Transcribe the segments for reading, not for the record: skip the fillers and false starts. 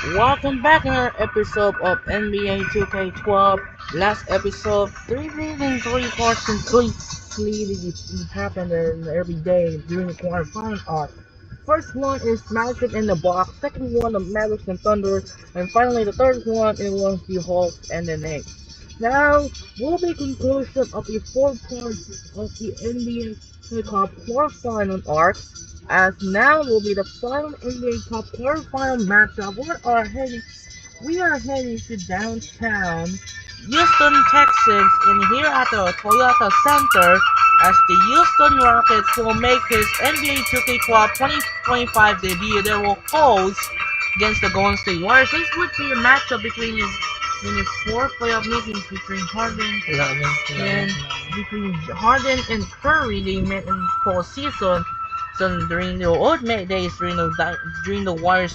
Welcome back in our episode of NBA 2K12. Last episode, three reasons three parts completely happened every day during the quarterfinal arc. First one is Magic in the box, second one the Mavericks and Thunder, and finally the third one it was the Hawks and the Knicks. Now will be conclusion of the four parts of the NBA Cup quarterfinal arc as now will be the final NBA Cup quarterfinal matchup. We are heading to downtown Houston, Texas, and here at the Toyota Center as the Houston Rockets will make his NBA 2K12 2025 debut. They will host against the Golden State Warriors. This would be a matchup between his four playoff meetings between Harden and Curry. They met in postseason. So during the old days, during the Warriors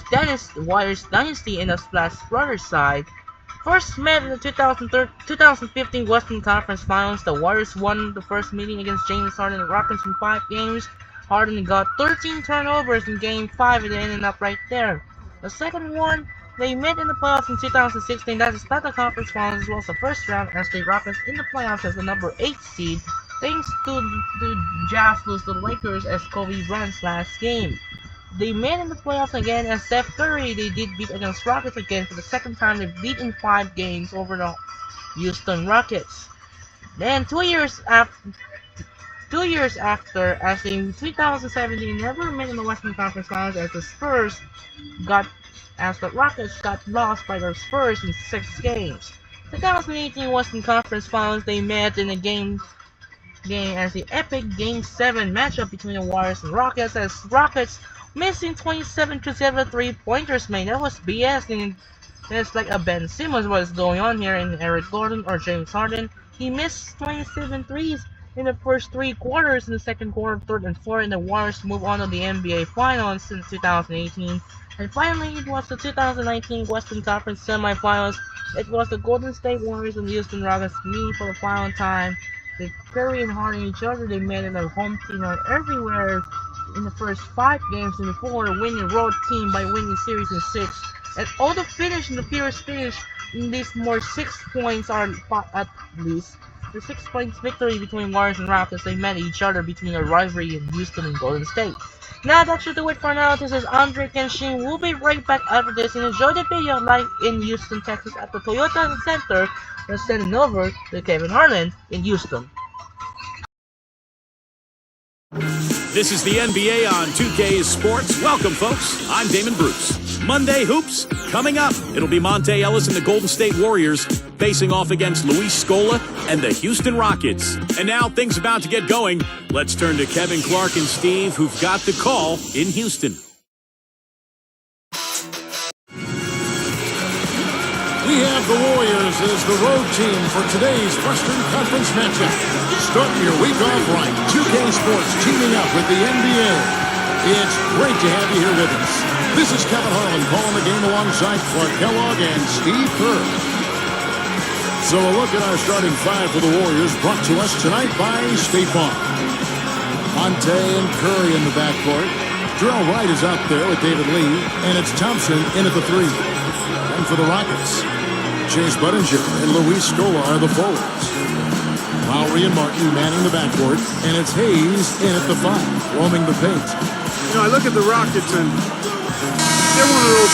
dynasty in the Splash Brothers side, first met in the 2015 Western Conference Finals. The Warriors won the first meeting against James Harden and the Rockets in 5 games. Harden got 13 turnovers in Game 5 and they ended up right there. The second one, they met in the playoffs in 2016. That is not the conference finals, as well as the first round as the Rockets in the playoffs as the number 8 seed. Thanks to the Jazz lose the Lakers as Kobe Bryant's last game. They met in the playoffs again as Steph Curry. They did beat against Rockets again for the second time. They beat in 5 games over the Houston Rockets. Then 2 years after, as in 2017, never met in the Western Conference Finals got as the Rockets got lost by the Spurs in 6 games. 2018 Western Conference Finals, they met in a game as the epic Game 7 matchup between the Warriors and Rockets as Rockets missing 27 to 7 3-pointers, man. That was BS. And it's like a Ben Simmons what is going on here in Eric Gordon or James Harden. He missed 27 threes in the first 3 quarters. In the second quarter, third and fourth, and the Warriors move on to the NBA Finals since 2018. And finally, it was the 2019 Western Conference Semifinals. It was the Golden State Warriors and Houston Rockets meeting for the final time. They Curry and Harden each other. They met in their home team are everywhere in the first 5 games in the four winning road team by winning series in 6. And all the finish in the purest finish in these more 6 points are at least the 6 points victory between Warriors and Rockets. They met each other between a rivalry in Houston and Golden State. Now that should do it for now. This is Andre Kenshin. We'll be right back after this and enjoy the video live in Houston, Texas at the Toyota Center. We're sending over to Kevin Harlan in Houston. This is the NBA on 2K Sports. Welcome, folks. I'm Damon Bruce. Monday Hoops coming up. It'll be Monte Ellis and the Golden State Warriors facing off against Luis Scola and the Houston Rockets. And now things about to get going. Let's turn to Kevin Clark and Steve, who've got the call in Houston. We have the Warriors as the road team for today's Western Conference matchup. Starting your week off right, 2K Sports teaming up with the NBA. It's great to have you here with us. This is Kevin Harlan calling the game alongside Clark Kellogg and Steve Kerr. So a look at our starting five for the Warriors brought to us tonight by State Farm. Monte and Curry in the backcourt. Jarrell Wright is out there with David Lee, and it's Thompson in at the 3. And for the Rockets, Chase Budinger and Luis Scola are the forwards. Lowry and Martin manning the backcourt, and it's Hayes in at the 5, roaming the paint. You know, I look at the Rockets, and they're one of those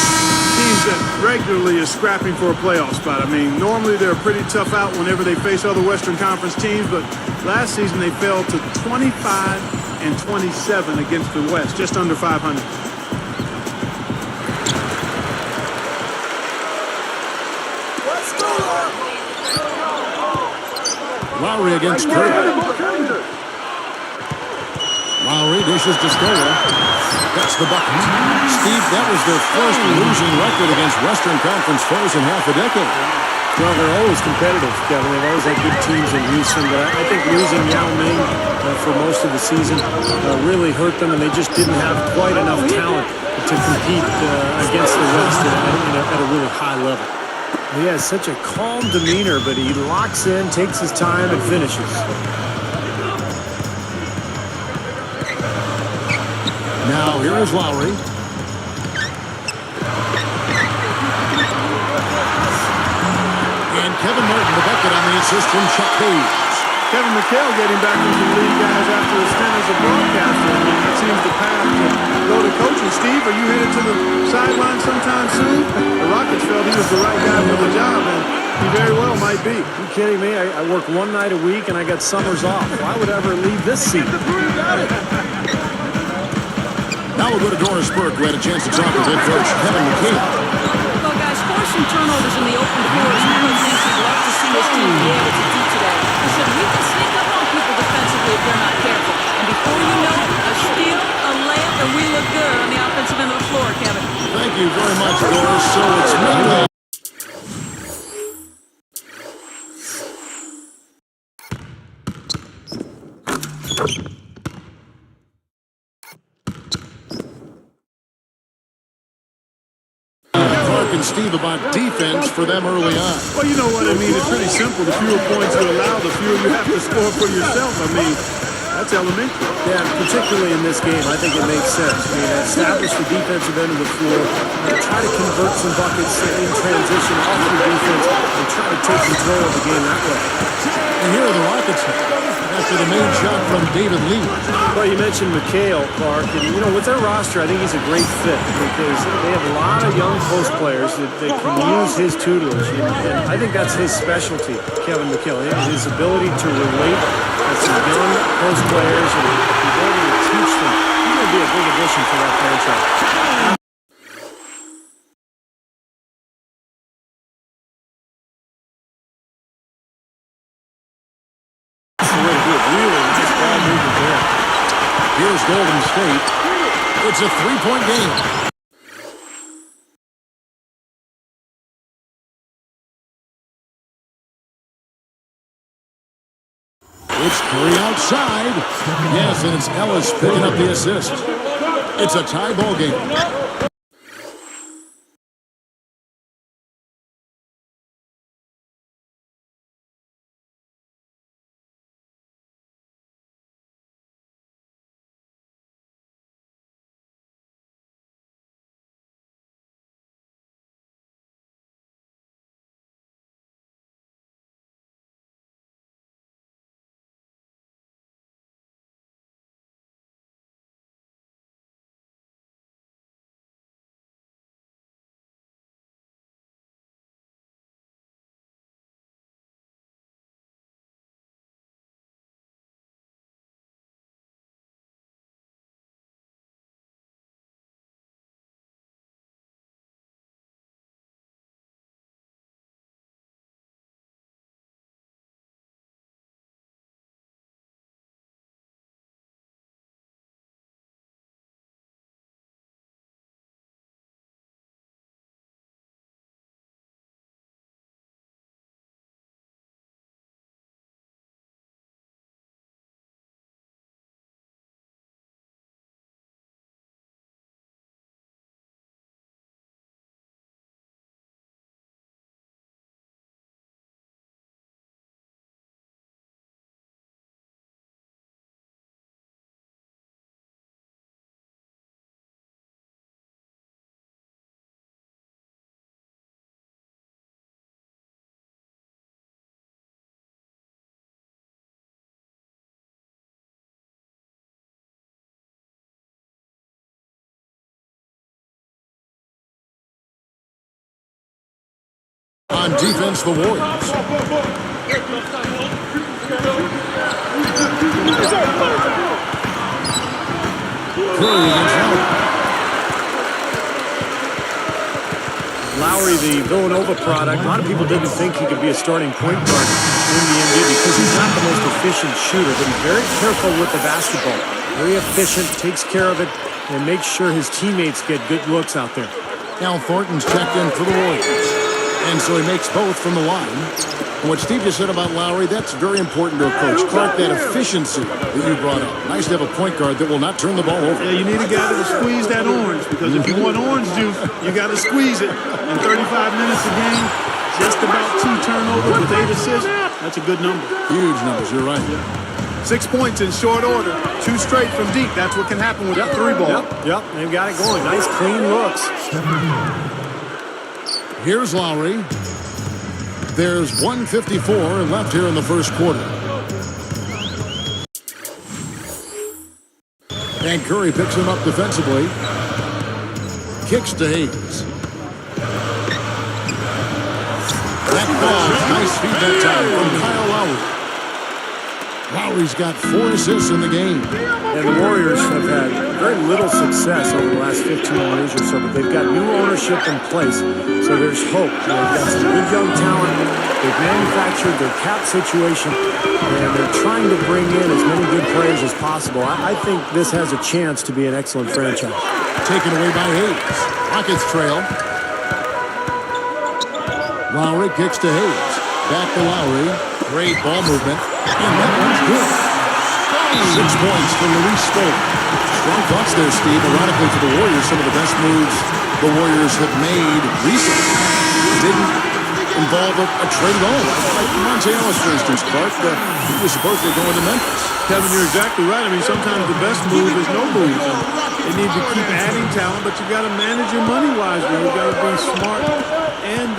teams that regularly is scrapping for a playoff spot. I mean, normally they're a pretty tough out whenever they face other Western Conference teams, but last season they fell to 25 and 27 against the West, just under 500. Lowry against Curry. Lowry dishes to Scola. That's the bucket. Steve, that was their first losing record against Western Conference foes in half a decade. Well, they're always competitive, Kevin. They've always had good teams in Houston, but I think losing Yao Ming for most of the season really hurt them, and they just didn't have quite enough talent to compete against the West at a really high level. He has such a calm demeanor, but he locks in, takes his time, and finishes. Now here is Lowry. Kevin Martin, the bucket on the assist from Chuck Hayes. Kevin McHale getting back into the league, guys, after a stint as a broadcaster. I mean, that seems the path to go to coaching. Steve, are you headed to the sideline sometime soon? The Rockets felt he was the right guy for the job, and he very well might be. You kidding me? I work one night a week and I got summers off. Why would I ever leave this seat? Now we'll go to Doris Burke, who had a chance to talk with head coach Kevin McHale. Well, guys, forcing turnovers in the open floor is one of the things you'd love to see his team be able to do today. He said we can sneak up on people defensively if they're not careful. And before you know it, a steal, a layup, and we look good on the offensive end of the floor, Kevin. Thank you very much, Doris. So it's mainly and Steve about defense for them early on. Well, you know what I mean. It's pretty simple. The fewer points you allow, the fewer you have to score for yourself. I mean, that's elementary. Yeah, particularly in this game, I think it makes sense. I mean, establish the defensive end of the floor, try to convert some buckets in transition off your defense, and try to take control of the game that way. And here are the Rockets after the main shot from David Lee. Well, you mentioned McHale, Clark, and, you know, with their roster, I think he's a great fit because they have a lot of young post players that can use his tutelage, and I think that's his specialty, Kevin McHale, his ability to relate with some young post players and the ability to teach them. He's going to be a big addition for that franchise. Here's Golden State. It's a three-point game. It's Curry outside. Yes, and it's Ellis picking up the assist. It's a tie ball game. On defense, the Warriors. Curry against Lowry, the Villanova product, a lot of people didn't think he could be a starting point guard in the NBA because he's not the most efficient shooter, but he's very careful with the basketball. Very efficient, takes care of it, and makes sure his teammates get good looks out there. Al Thornton's checked in for the Warriors. And so he makes both from the line. And what Steve just said about Lowry, that's very important to a coach. Clark, that efficiency that you brought up. Nice to have a point guard that will not turn the ball over. Yeah, you need a guy that'll squeeze that orange, because if you want orange juice, you got to squeeze it. In 35 minutes a game, just about 2 turnovers with 8 assists. That's a good number. Huge numbers, you're right. 6 points in short order. 2 straight from deep. That's what can happen with a 3-ball. Yep, they've got it going. Nice, clean looks. Here's Lowry. There's 1:54 left here in the first quarter. And Curry picks him up defensively. Kicks to Hayes. That ball, nice feed that time from Kyle Lowry. Lowry's got 4 assists in the game. And the Warriors have had very little success over the last 15 years or so, but they've got new ownership in place, so there's hope. They've got some good young talent. They've manufactured their cap situation, and they're trying to bring in as many good players as possible. I think this has a chance to be an excellent franchise. Taken away by Hayes. Rockets trail. Lowry kicks to Hayes. Back to Lowry. Great ball movement. And that one's good. 6 points for Luis Scola. Strong thoughts there, Steve. Ironically, for the Warriors, some of the best moves the Warriors have made recently didn't involve a trade at all. Like Monte Ellis, for instance, Clark. He was supposedly going to Memphis. Kevin, you're exactly right. I mean, sometimes the best move is no move. They need to keep adding talent, but you got to manage your money wisely. You got to be smart and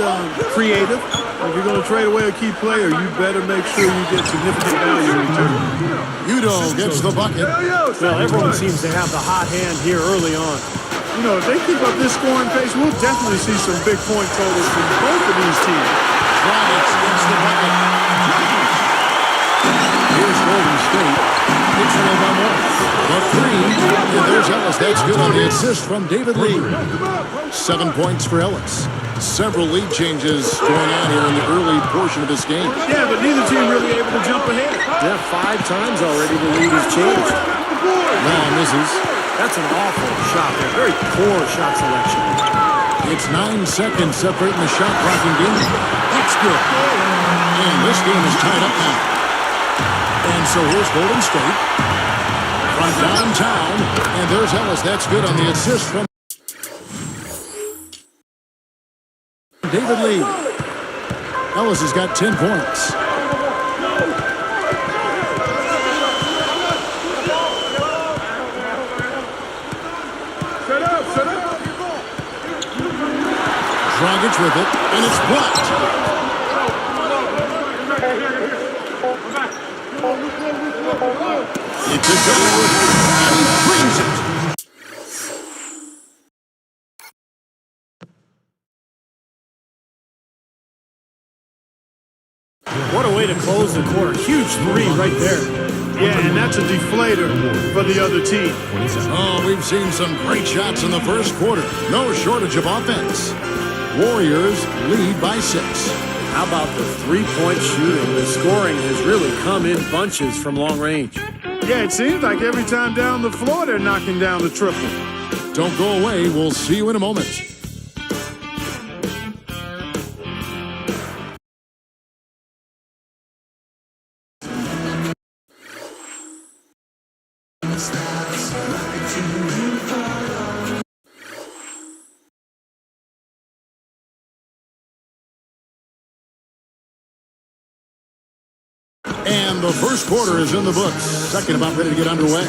creative. If you're going to trade away a key player, you better make sure you get significant value in return. Udo gets the bucket. Well, everyone seems to have the hot hand here early on. You know, if they keep up this scoring pace, we'll definitely see some big point totals from both of these teams. Dragic gets the bucket. Here's Golden State. It's trailed by more. The 3. And there's Ellis. That's good on the assist from David Lee. 7 points for Ellis. Several lead changes going on here in the early portion of this game. Yeah, but neither team really able to jump ahead. Yeah, 5 times already the lead has changed. Now misses. That's an awful shot there. Very poor shot selection. It's 9 seconds separating the shot clock and game. That's good. And this game is tied up now. And so here's Golden State. From downtown. And there's Ellis. That's good on the assist from David Lee. Ellis has got 10 points. Set up. Dragic with it, and it's blocked. It's a goal, and he brings it. What a way to close the quarter. Huge 3 right there. Yeah, and that's a deflator for the other team. Oh, we've seen some great shots in the first quarter. No shortage of offense. Warriors lead by 6. How about the 3-point shooting? The scoring has really come in bunches from long range. Yeah, it seems like every time down the floor they're knocking down the triple. Don't go away. We'll see you in a moment. And the first quarter is in the books. Second about ready to get underway.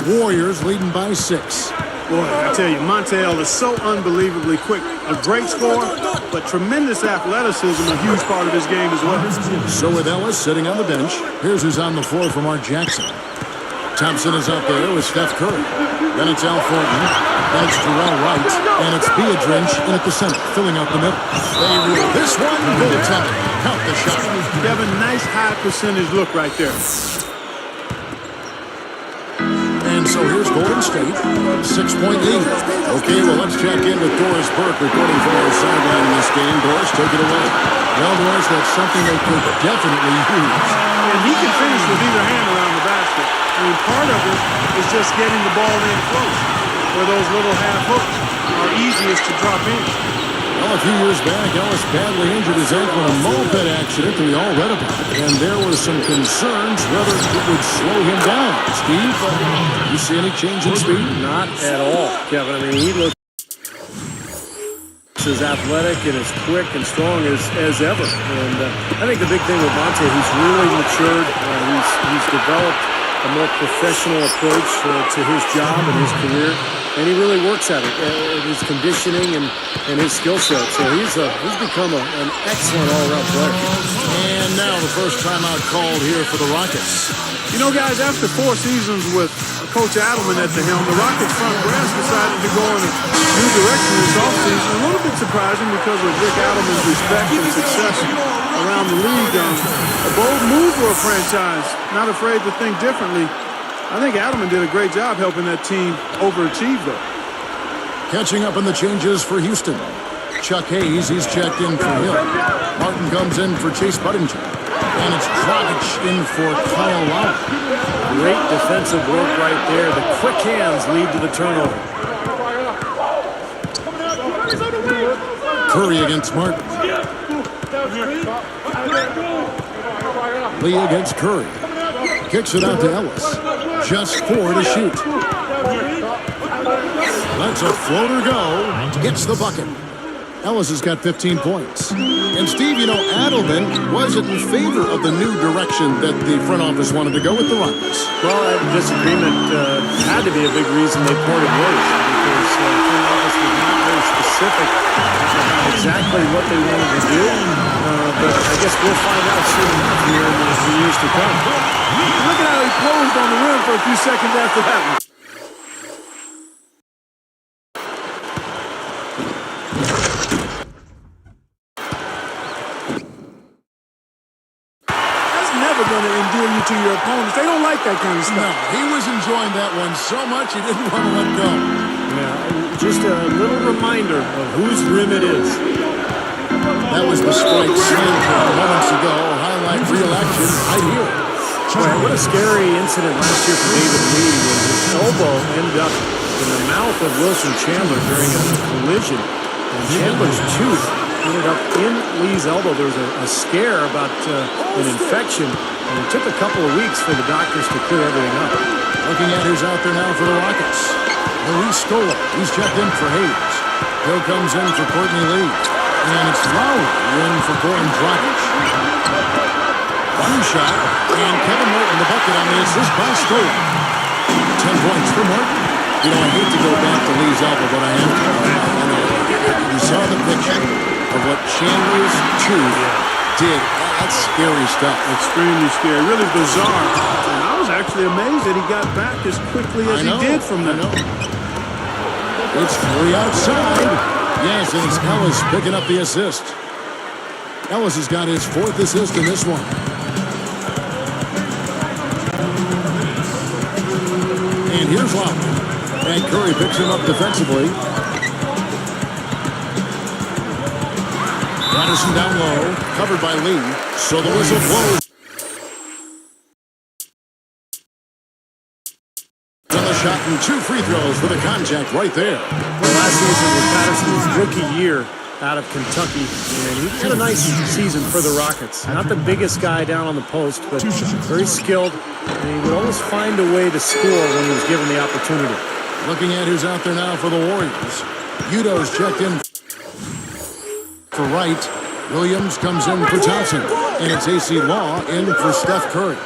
Warriors leading by 6. Boy, I tell you, Montel is so unbelievably quick. A great scorer, but tremendous athleticism, a huge part of his game as well. So with Ellis sitting on the bench, here's who's on the floor for Mark Jackson. Thompson is out there with Steph Curry. Then it's Al Thornton. Then it's Terrell Wright. And it's Biedrins in at the center, filling out the middle. They rule this one. Goaltending. Count the shot. Kevin, nice high percentage look right there. And so here's Golden State, 6-point lead. Okay, well, let's check in with Doris Burke reporting from our sideline in this game. Doris, take it away. Well, Doris, that's something they could definitely use. And he can finish with either hand around the basket. I mean, part of it is just getting the ball in close, where those little half hooks are easiest to drop in. Well, a few years back, Ellis badly injured his ankle in a moped accident that we all read about. And there were some concerns whether it would slow him down. Steve, you see any change in speed? Not at all, Kevin. I mean, he looks as athletic and as quick and strong as ever. And I think the big thing with Monte, he's really matured. He's developed a more professional approach to his job and his career. And he really works at it, his conditioning and his skill set. So he's become an excellent all-around player. And now the first timeout called here for the Rockets. You know, guys, after 4 seasons with Coach Adelman at the helm, the Rockets front brass decided to go in a new direction this offseason. A little bit surprising because of Rick Adelman's respect and success around the league. A bold move for a franchise, not afraid to think differently. I think Adelman did a great job helping that team overachieve, though. Catching up on the changes for Houston. Chuck Hayes, he's checked in for Hill. Martin comes in for Chase Budinger. And it's Dragic in for Kyle Lowry. Great defensive work right there. The quick hands lead to the turnover. Curry against Martin. Lee against Curry. Kicks it out to Ellis. Just 4 to shoot. Lets a floater go. Gets the bucket. Ellis has got 15 points. And Steve, you know, Adelman wasn't in favor of the new direction that the front office wanted to go with the Rockets. Well, that disagreement had to be a big reason they parted ways, because the front office was not very specific about exactly what they wanted to do. But I guess we'll find out soon enough here in the years to come. Look at how he closed on the rim for a few seconds after that one. Going to endear you to your opponents. They don't like that kind of stuff. No, he was enjoying that one so much he didn't want to let go. Yeah, just a little reminder of whose rim it is. That was the straight slam moments ago. Highlight real action right here. Boy, what a scary incident last year for David Lee when his elbow ended up in the mouth of Wilson Chandler during a collision. And Chandler's tooth ended up in Lee's elbow. There was a scare about an infection, and it took a couple of weeks for the doctors to clear everything up. Looking at who's out there now for the Rockets. Luis Scola, he's checked in for Hayes. Hill comes in for Courtney Lee. And it's Lowry in for Goran Dragic. One shot, and Kevin Martin the bucket on the assist by Scola. 10 points for Martin. You know, I hate to go back to Lee's elbow, but I have to. You saw the picture of what Chandler's tooth did. That's scary stuff. Extremely scary. Really bizarre. And I was actually amazed that he got back as quickly as he did from that. It's Curry outside. Yes, and it's Ellis picking up the assist. Ellis has got his 4th assist in this one. And here's Lowry. And Curry picks him up defensively. Patterson down low, covered by Lee. So the whistle blows. Another shot and 2 free throws for the contact right there. Well, last season was Patterson's rookie year out of Kentucky, and he had a nice season for the Rockets. Not the biggest guy down on the post, but very skilled, and he would always find a way to score when he was given the opportunity. Looking at who's out there now for the Warriors. Udo's checked in for Wright. Williams comes in for Thompson. And it's AC Law in for Steph Curry.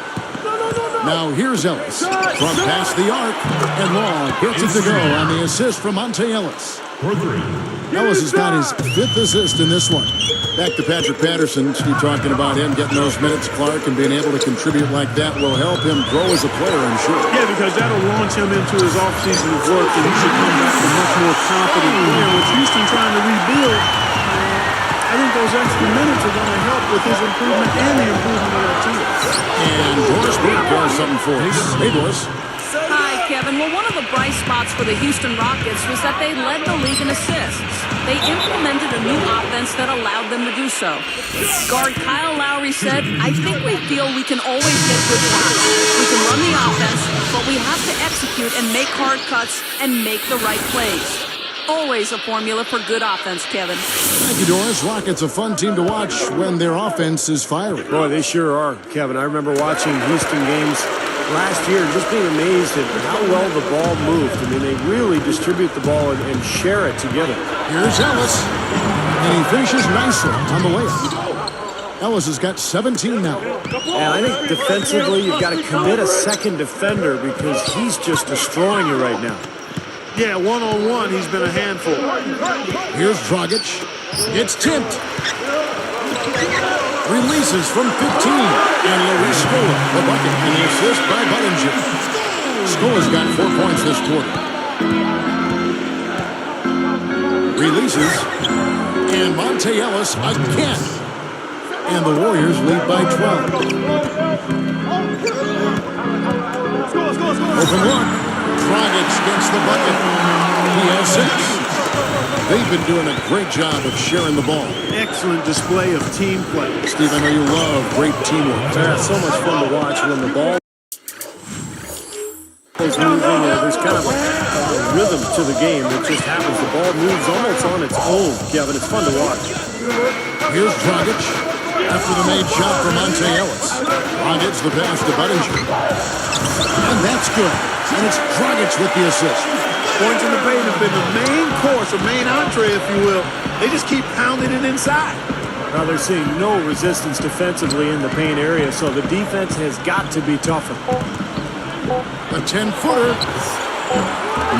Now here's Ellis from past the arc. And Law gets it to go on the assist from Monte Ellis. Ellis has got his 5th assist in this one. Back to Patrick Patterson. Steve talking about him getting those minutes, Clark, and being able to contribute like that will help him grow as a player, I'm sure. Yeah, because that'll launch him into his offseason of work, and he should come back a much more confident player. With Houston trying to rebuild, I think those extra minutes are going to help with his improvement and the improvement of that team. And Doris Burke has something for us. Hey, Doris. Hi, Kevin. Well, one of the bright spots for the Houston Rockets was that they led the league in assists. They implemented a new offense that allowed them to do so. Guard Kyle Lowry said, I think we feel we can always get good shots. We can run the offense, but we have to execute and make hard cuts and make the right plays. Always a formula for good offense, Kevin. Thank you, Doris. Rockets a fun team to watch when their offense is firing. Boy, they sure are, Kevin. I remember watching Houston games last year, just being amazed at how well the ball moved. I mean, they really distribute the ball and share it together. Here's Ellis, and he finishes nicely on the layup. Ellis has got 17 now. And I think defensively, you've got to commit a second defender because he's just destroying you right now. Yeah, one-on-one, he's been a handful. Here's Dragic. It's tipped. Releases from 15. And Luis Scola, the bucket, and the assist by Budinger. Scola's got 4 points this quarter. Releases. And Monte Ellis again. And the Warriors lead by 12. Open look. Dragic gets the bucket. He has 6. They've been doing a great job of sharing the ball. Excellent display of team play. Steve, I know you love great teamwork. Yeah, it's so much fun to watch when the ball is moving. There's kind of a rhythm to the game. It just happens. The ball moves almost on its own, Kevin. It's fun to watch. Here's Dragic after the made shot from Monte Ellis. Dragic the pass to Budinger. And that's good. And it's Dragic with the assist. Points in the paint have been the main course, or main entree, if you will. They just keep pounding it inside. Now they're seeing no resistance defensively in the paint area, so the defense has got to be tougher. A 10-footer.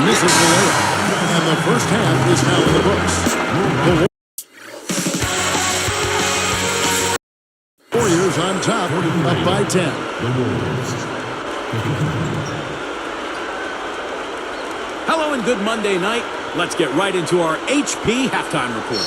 Misses the layup. And the first half is now in the books. The Warriors on top, up by 10. Hello and good Monday night. Let's get right into our HP halftime report.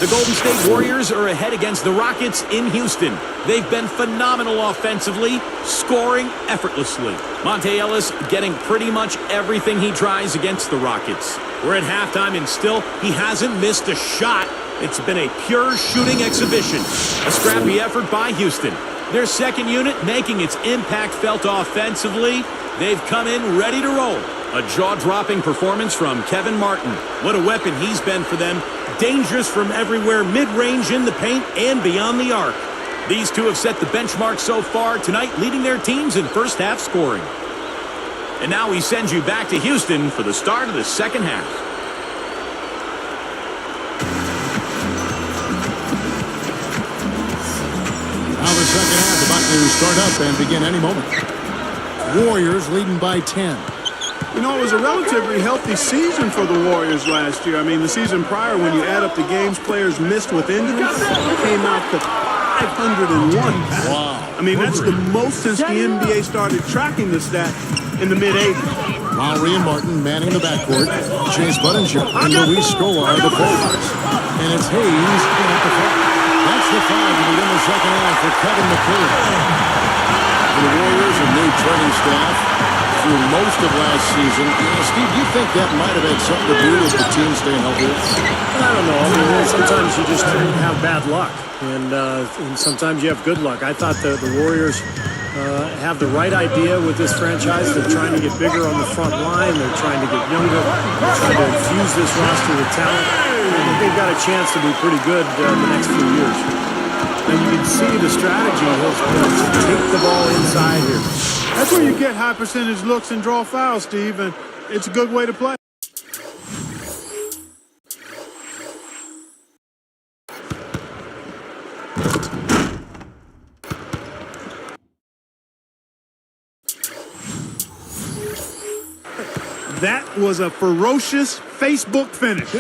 The Golden State Warriors are ahead against the Rockets in Houston. They've been phenomenal offensively, scoring effortlessly. Monte Ellis getting pretty much everything he tries against the Rockets. We're at halftime and still he hasn't missed a shot. It's been a pure shooting exhibition. A scrappy effort by Houston. Their second unit making its impact felt offensively. They've come in ready to roll. A jaw-dropping performance from Kevin Martin. What a weapon he's been for them. Dangerous from everywhere, mid-range, in the paint, and beyond the arc. These two have set the benchmark so far tonight, leading their teams in first-half scoring. And now he sends you back to Houston for the start of the second half. Now the second half about to start up and begin any moment. Warriors leading by 10. You know, it was a relatively healthy season for the Warriors last year. I mean, the season prior, when you add up the games players missed with injuries, came out to 501. Wow. I mean, that's the most since the NBA started tracking the stat in the mid-'80s. Lowry and Martin manning the backcourt. Chase Budinger and Luis Scola are the forwards. And it's Hayes at the front. That's the foul to begin the second half for Kevin McCullough. The Warriors, a new training staff through most of last season. Steve, do you think that might have had something to do with the team staying healthy? I don't know. I mean, sometimes you just have bad luck, and sometimes you have good luck. I thought the Warriors have the right idea with this franchise. They're trying to get bigger on the front line. They're trying to get younger. They're trying to infuse this roster with talent. I think they've got a chance to be pretty good the next few years. And you can see the strategy is to take the ball inside here. That's where you get high percentage looks and draw fouls, Steve, and it's a good way to play. That was a ferocious Facebook finish.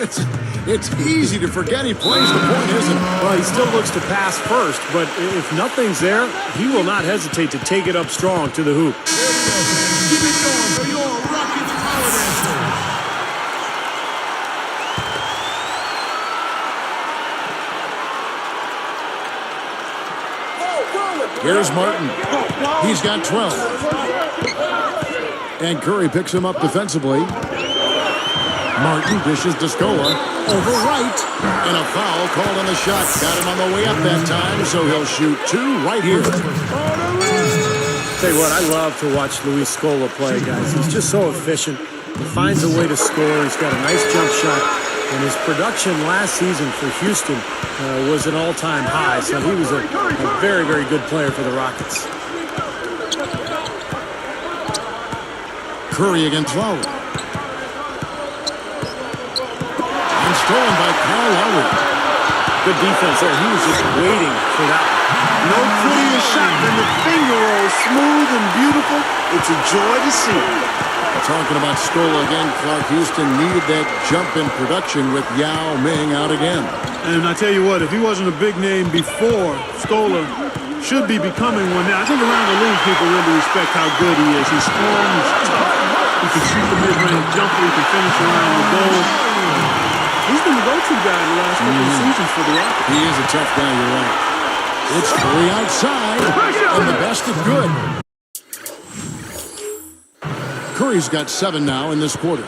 It's easy to forget he plays the point, isn't it? Well, he still looks to pass first, but if nothing's there, he will not hesitate to take it up strong to the hoop. Keep it going for your Rockets holiday. Here's Martin. He's got 12. And Curry picks him up defensively. Martin dishes to Scola. Over right. And a foul called on the shot. Got him on the way up that time, so he'll shoot 2 right here. Tell you what, I love to watch Luis Scola play, guys. He's just so efficient. He finds a way to score. He's got a nice jump shot. And his production last season for Houston was an all-time high. So he was a very, very good player for the Rockets. Curry against Lowry. And stolen by Kyle Lowry. Good defense there. He was just waiting for that one. No prettier shot than the finger roll. Smooth and beautiful. It's a joy to see. Talking about Scola again, Clark, Houston needed that jump in production with Yao Ming out again. And I tell you what, if he wasn't a big name before, Scola should be becoming one now. I think around the league, people really respect how good he is. He's strong, he's tough. He can shoot the mid-range jumper. He can finish around the goal. He's been the go-to guy in the last couple of seasons for the Rockets. He is a tough guy, you're right. It's Curry outside, and the basket good. Curry's got 7 now in this quarter.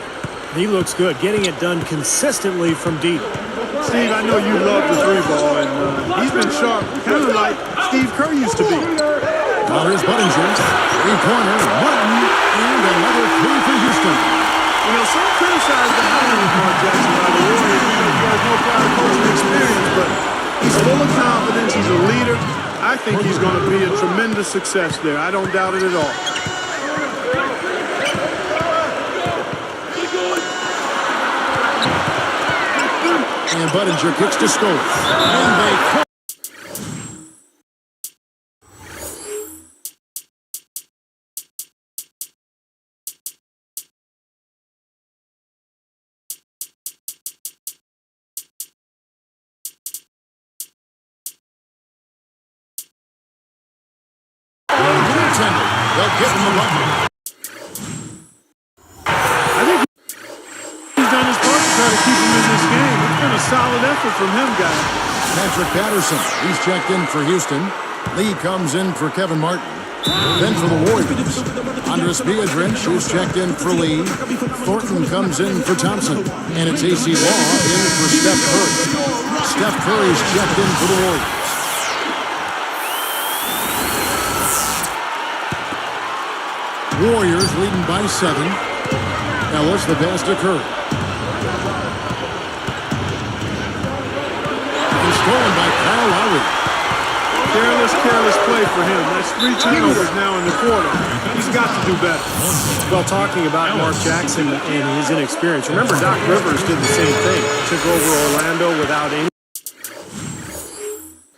He looks good, getting it done consistently from deep. Steve, I know you love the three ball, and he's been sharp, kind of like Steve Kerr used to be. Now here's Budinger. Three-pointer, Martin, and another three for Houston. You know, some criticize the hiring of Mark Jackson by the Warriors because he has no prior coaching experience, but he's full of confidence. He's a leader. I think he's going to be a tremendous success there. I don't doubt it at all. And Budinger kicks to Scola. And they... They'll give him the bucket. I think he's done his part to try to keep him in this game. It's been a solid effort from him, guys. Patrick Patterson, he's checked in for Houston. Lee comes in for Kevin Martin. Then for the Warriors, Andres Biedrins, who's checked in for Lee. Thornton comes in for Thompson. And it's AC Law in for Steph Curry. Steph Curry's checked in for the Warriors. Warriors leading by 7. Ellis, the pass to Curry. And stolen by Kyle Lowry. Careless play for him. That's 3 turnovers now in the quarter. He's got to do better. Well, talking about Mark Jackson and his inexperience, remember Doc Rivers did the same thing. Took over Orlando without any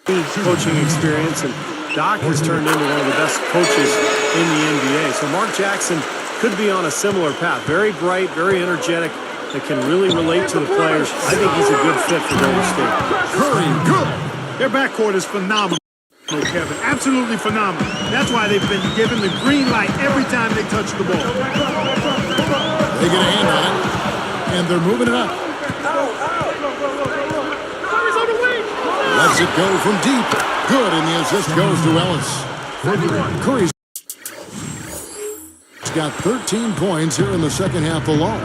coaching experience, and Doc has turned into one of the best coaches in the NBA. So Mark Jackson could be on a similar path. Very bright, very energetic, that can really relate to the players. I think he's a good fit for Golden State. Curry, good. Their backcourt is phenomenal, Kevin. Absolutely phenomenal. That's why they've been given the green light every time they touch the ball. They get a hand on it, and they're moving it up. Lets it go from deep. Good, and the assist goes to Ellis. Curry's got 13 points here in the second half alone.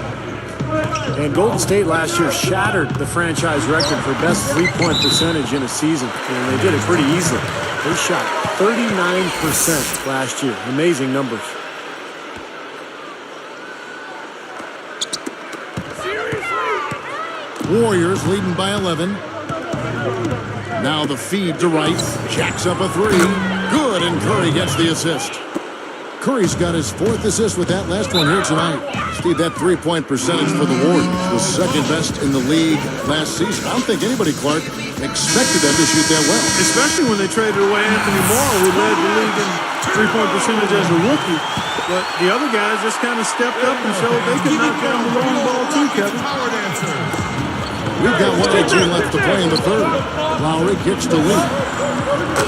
And Golden State last year shattered the franchise record for best three-point percentage in a season. And they did it pretty easily. They shot 39% last year. Amazing numbers. Warriors leading by 11. Now the feed to Wright. Jacks up a three. Good, and Curry gets the assist. Curry's got his 4th assist with that last one here tonight. Steve, that three-point percentage for the Warriors was second best in the league last season. I don't think anybody, Clark, expected them to shoot that well. Especially when they traded away Anthony Morrow, who led the league in three-point percentage as a rookie. But the other guys just kind of stepped up and showed they could knock down the long ball too, Kevin. We've got 1:18 left to play in the third. Lowry kicks to Lee.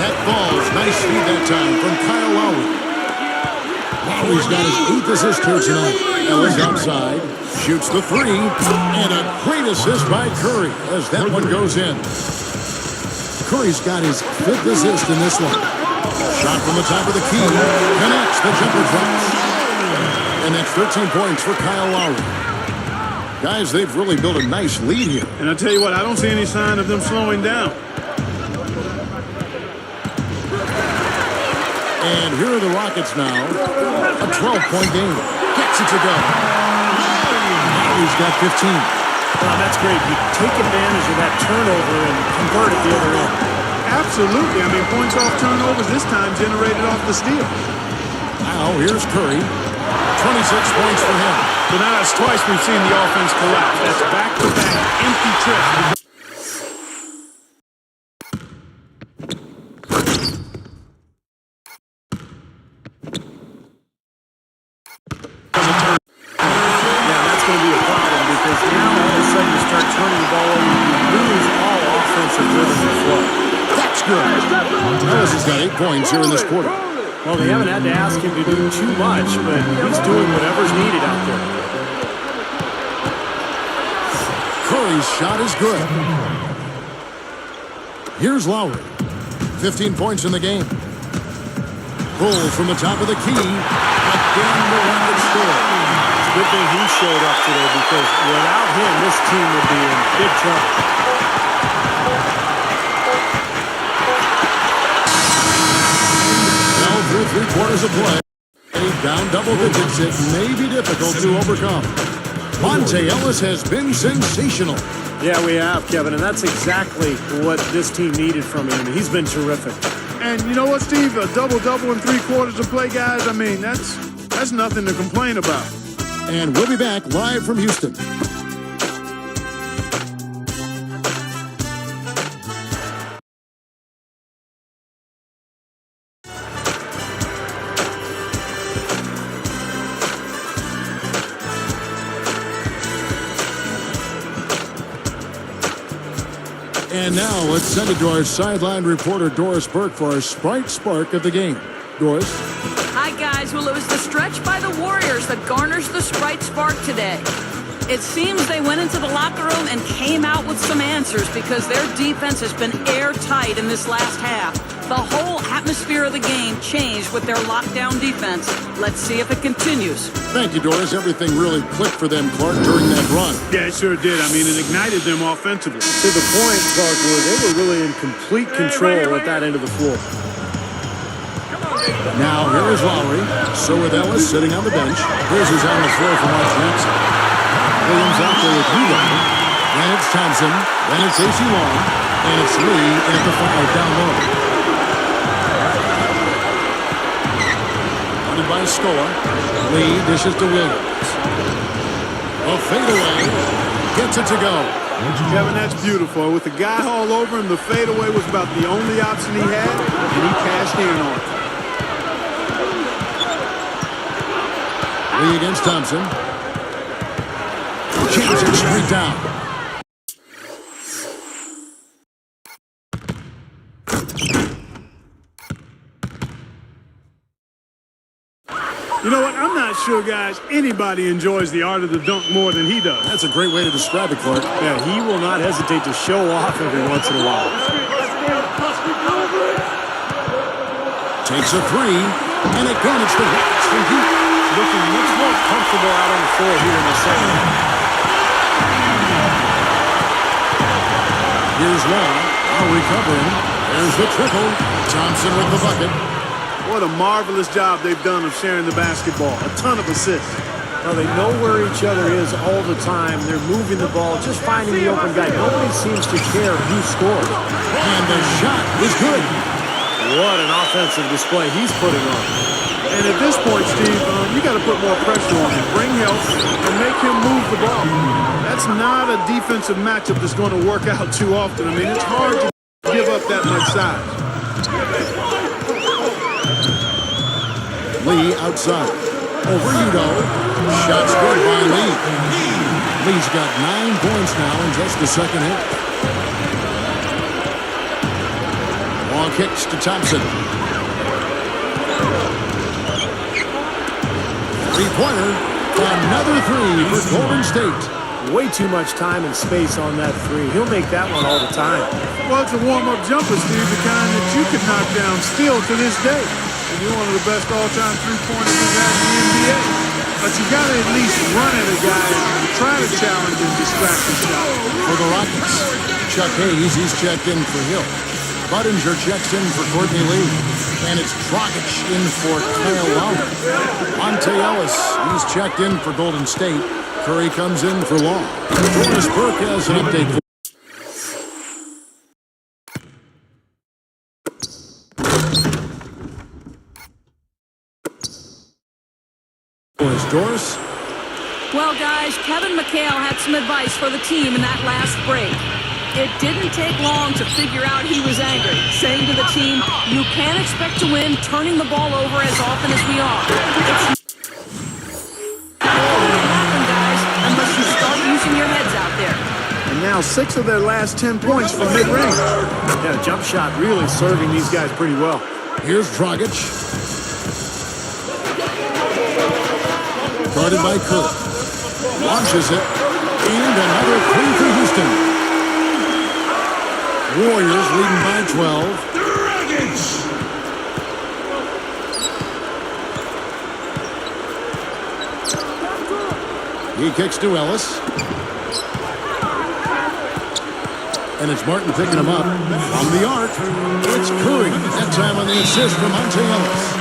That falls. Nice feed that time from Kyle Lowry. Lowry's got his 8th assist here tonight. Ellis outside, shoots the three, and a great assist by Curry as that one goes in. Curry's got his 5th assist in this one. Shot from the top of the key, connects, the jumper drops. And that's 13 points for Kyle Lowry. Guys, they've really built a nice lead here. And I'll tell you what, I don't see any sign of them slowing down. And here are the Rockets now. A 12-point game. Gets it to go. He's got 15. Well, that's great. You take advantage of that turnover and convert it the other end. Absolutely. I mean, points off turnovers this time generated off the steal. Now, here's Curry. 26 points for him. So now that's twice we've seen the offense collapse. That's back-to-back empty trips. Yeah, that's going to be a problem because now all of a sudden you start turning the ball over, you lose all offensive rhythm and flow. That's good. Ellis has got 8 points here in this quarter. Well, they haven't had to ask him to do too much, but he's doing whatever's needed out there. Curry's shot is good. Here's Lowry. 15 points in the game. Bull from the top of the key. Again, the Rockets score. Good thing he showed up today because without him, this team would be in big trouble. Now through 3 quarters of play. Down double digits, it may be difficult to overcome. Monte Ellis has been sensational. Yeah, we have, Kevin, and that's exactly what this team needed from him. He's been terrific. And you know what, Steve? A double-double in 3 quarters of play, guys. I mean, that's nothing to complain about. And we'll be back live from Houston. And now let's send it to our sideline reporter, Doris Burke, for our Sprite Spark of the game. Doris? Hi, guys. Well, it was the stretch by the Warriors that garners the Sprite Spark today. It seems they went into the locker room and came out with some answers because their defense has been airtight in this last half. The whole atmosphere of the game changed with their lockdown defense. Let's see if it continues. Thank you, Doris. Everything really clicked for them, Clark, during that run. Yeah, it sure did. I mean, it ignited them offensively. To the point, Clark, where they were really in complete control at that end of the floor. Now, here is Lowry. So with Ellis sitting on the bench. Here's who's on the floor for Mark Jackson. Williams out there with Hugo. Then it's Thompson. Then it's A.C. Long. And it's Lee at the 5 down low. Running by Scola. Lee dishes to Williams. A fadeaway. Gets it to go. Kevin, that's beautiful. With the guy all over him, the fadeaway was about the only option he had, and he cashed in on it. Lee against Thompson. Jams it straight down. You know what? I'm not sure, guys, anybody enjoys the art of the dunk more than he does. That's a great way to describe it, Clark. Yeah, he will not hesitate to show off every once in a while. Takes a 3, and again it's the Rockets from deep. Looking much more comfortable out on the floor here in the second half. Here's Long. Now recovering. There's the triple. Thompson with the bucket. What a marvelous job they've done of sharing the basketball. A ton of assists. Well, they know where each other is all the time. They're moving the ball, just finding the open guy. Nobody seems to care who scores. And the shot is good. What an offensive display he's putting on. And at this point, Steve, you got to put more pressure on him. Bring help and make him move the ball. That's not a defensive matchup that's going to work out too often. I mean, it's hard to give up that much size. Lee outside. Over Udo. Shots good by Lee. Lee's got 9 points now in just the second half. Long kicks to Thompson. Three-pointer. Another 3 for Golden State. Way too much time and space on that 3. He'll make that one all the time. Well, it's a warm-up jumper, Steve, the kind that you could knock down still to this day. And you're one of the best all-time three-pointers in the NBA. But you got to at least run at a guy and try to challenge his distraction shot. For the Rockets, Chuck Hayes, he's checked in for Hill. Budinger checks in for Courtney Lee. And it's Dragic in for Kyle Lowry. Monte Ellis, he's checked in for Golden State. Curry comes in for Long. Doris Burke has an update for Ellis. Doris? Well, guys, Kevin McHale had some advice for the team in that last break. It didn't take long to figure out he was angry, saying to the team, you can't expect to win turning the ball over as often as we are. It's not going to happen, guys, unless you start using your heads out there. And now 6 of their last 10 points from mid-range. Yeah, jump shot really serving these guys pretty well. Here's Dragic. Guarded by Curry. Launches it. And another three for Houston. Warriors leading by 12. He kicks to Ellis. And it's Martin picking him up. From the arc, it's Curry. That time on the assist from Monte Ellis.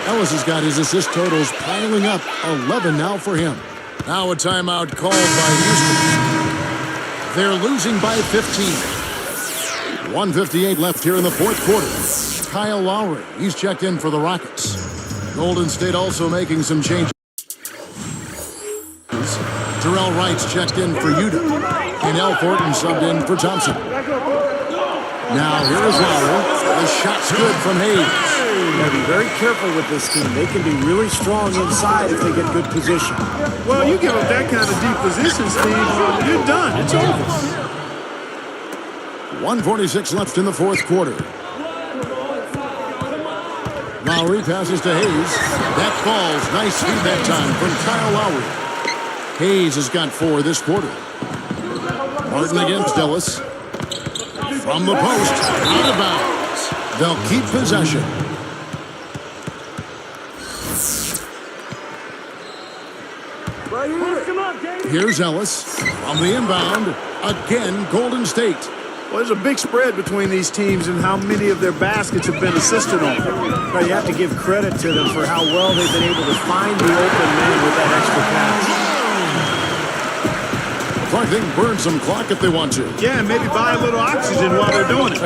Ellis has got his assist totals piling up. 11 now for him. Now a timeout called by Houston. They're losing by 15. 1:58 left here in the fourth quarter. Kyle Lowry, he's checked in for the Rockets. Golden State also making some changes. Terrell Wright's checked in for Utah. And Al Thornton subbed in for Thompson. Now here is Lowry. The shot's good from Hayes. You gotta be very careful with this team. They can be really strong inside if they get good position. Well, you give up that kind of deep position, Steve, you're done. It's over. 1:46 left in the fourth quarter. Lowry passes to Hayes. That falls. Nice speed that time from Kyle Lowry. Hayes has got 4 this quarter. Martin against Ellis. From the post. Out of bounds. They'll keep possession. Here's Ellis. From the inbound. Again, Golden State. Well, there's a big spread between these teams and how many of their baskets have been assisted on. But you have to give credit to them for how well they've been able to find the open man with that extra pass. Clark, they can burn some clock if they want to. Yeah, and maybe buy a little oxygen while they're doing it.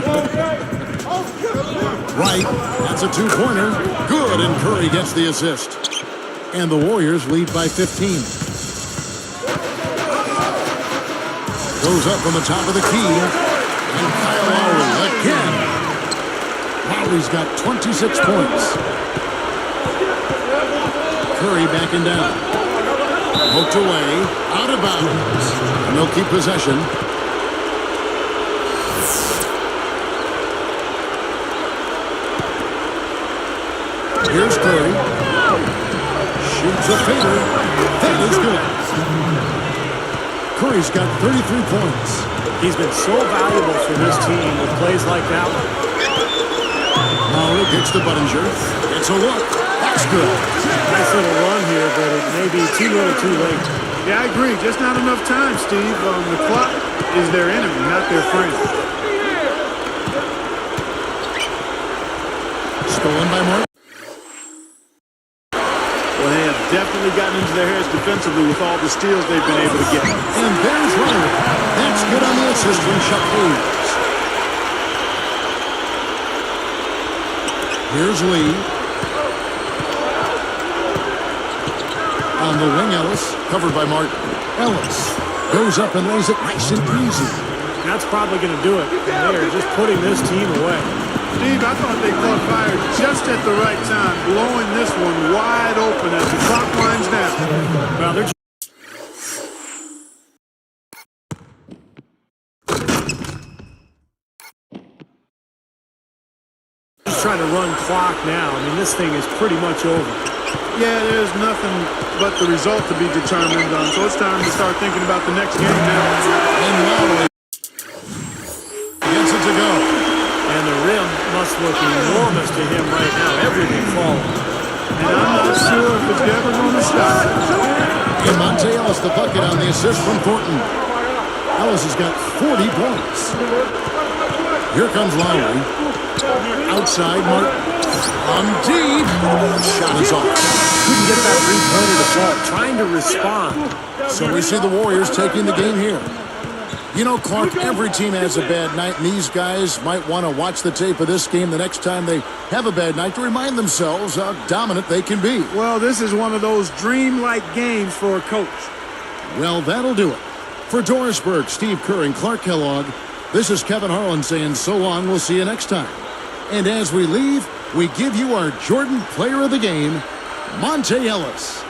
Right, that's a two-pointer. Good, and Curry gets the assist. And the Warriors lead by 15. Goes up from the top of the key. And Kyle Lowry again. Lowry's got 26 points. Curry backing down. Poked away. Out of bounds. And they'll keep possession. Here's Curry. Shoots a fader. That is good. Curry's got 33 points. He's been so valuable for this team with plays like that one. Lowry kicks to Buttinger. It's a look. That's good. Nice little run here, but it may be too little too late. Yeah, I agree. Just not enough time, Steve. The clock is their enemy, not their friend. Stolen by Martin. Well, they have definitely gotten into their heads defensively with all the steals they've been able to get. And there's Lowry. That's good on the assist from Chuck Hayes. Here's Lee. On the wing, Ellis. Covered by Martin. Ellis goes up and lays it nice and easy. That's probably going to do it. And they're just putting this team away. Steve, I thought they caught fire just at the right time, blowing this one wide open as the clock winds down. Well, they're just trying to run clock now. I mean, this thing is pretty much over. Yeah, there's nothing but the result to be determined on, so it's time to start thinking about the next game now. And Lowry gets it to go. And the rim must look enormous to him right now. Everything falling. And I'm not sure if it's ever going to stop. And Monte Ellis the bucket on the assist from Thornton. Ellis has got 40 points. Here comes Lowry. Outside, Martin. On deep. Shot is off. Couldn't get that three-pointer to fall. Trying to respond. So we see the Warriors taking the game here. You know, Clark, every team has a bad night, and these guys might want to watch the tape of this game the next time they have a bad night to remind themselves how dominant they can be. Well, this is one of those dreamlike games for a coach. Well, that'll do it. For Doris Burke, Steve Kerr, and Clark Kellogg, this is Kevin Harlan saying so long. We'll see you next time. And as we leave, we give you our Jordan Player of the Game, Monta Ellis.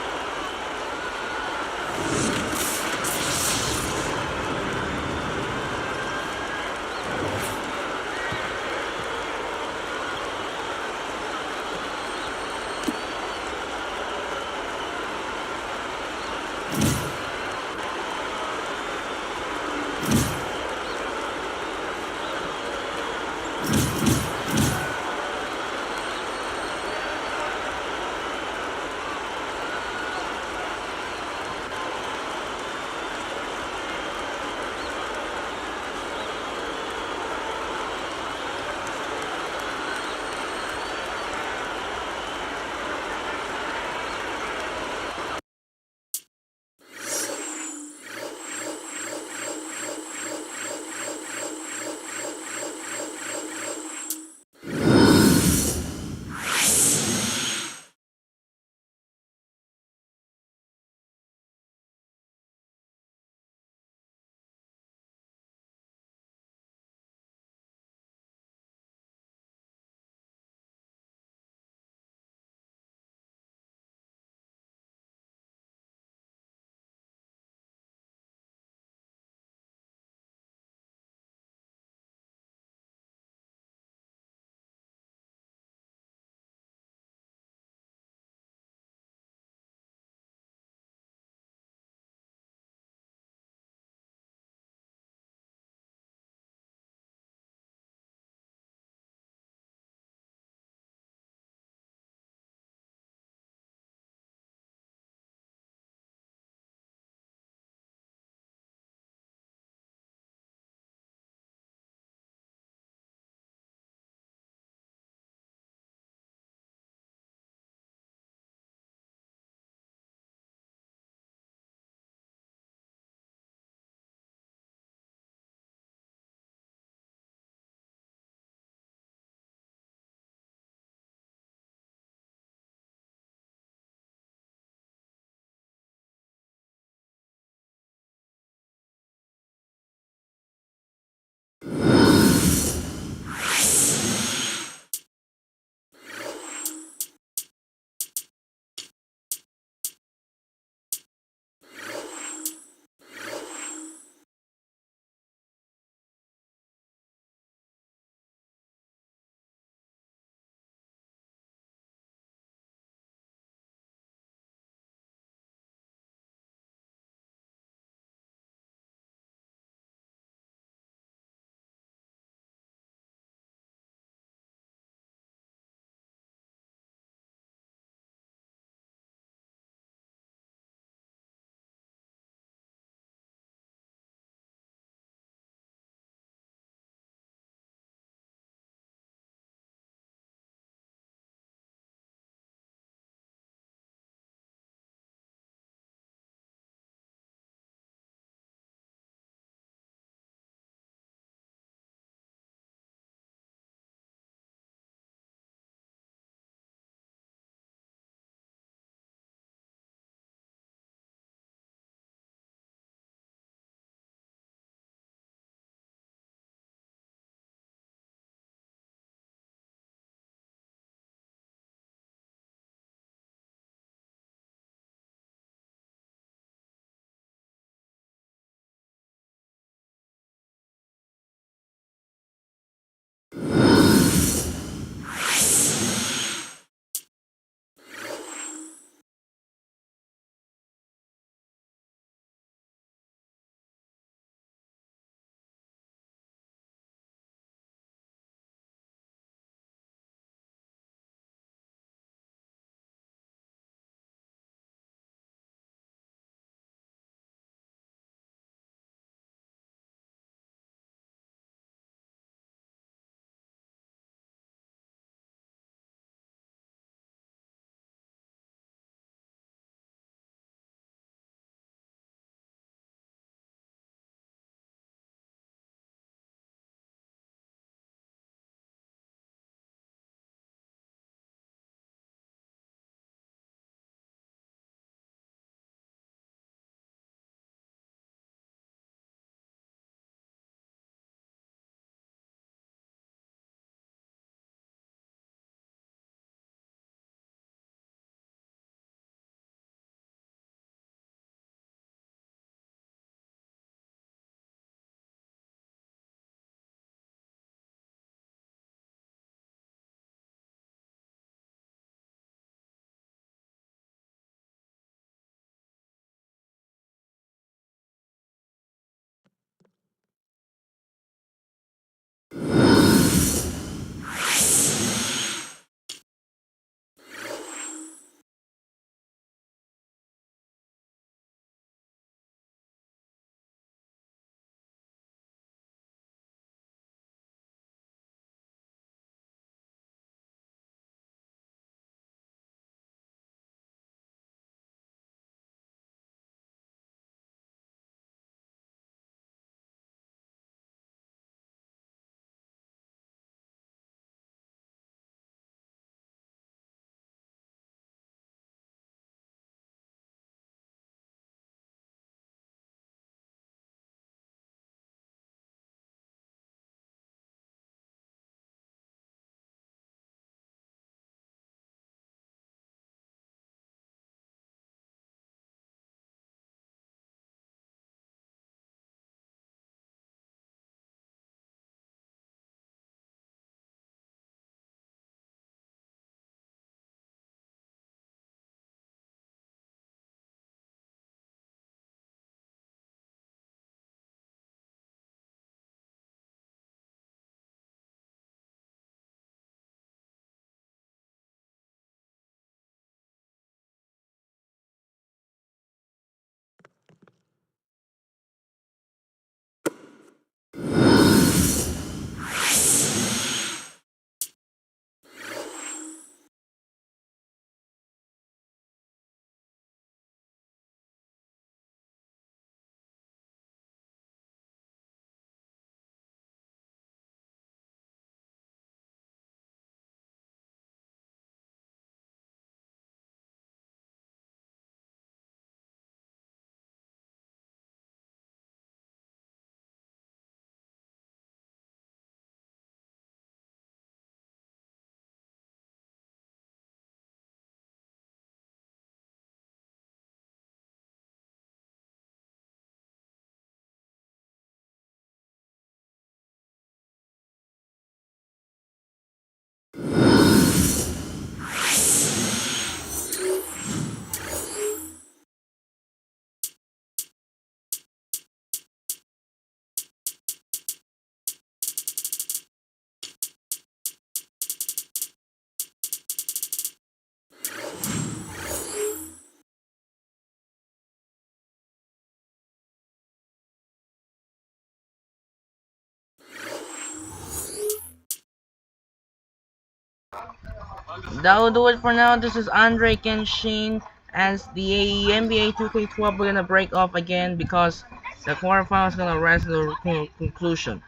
That will do it for now. This is Andre Kenshin. As the NBA 2K12, we're gonna break off again because the quarterfinals is gonna rise to the conclusion.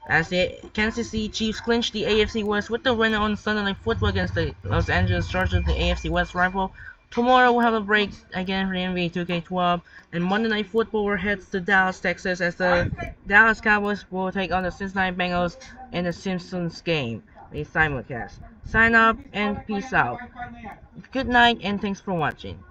As the Kansas City Chiefs clinch the AFC West with the winner on Sunday Night Football against the Los Angeles Chargers, the AFC West rival. Tomorrow we'll have a break again for the NBA 2K12, and Monday Night Football will head to Dallas, Texas, as the Dallas Cowboys will take on the Cincinnati Bengals in the Simpsons game, a simulcast. Sign up and peace out. Good night and thanks for watching.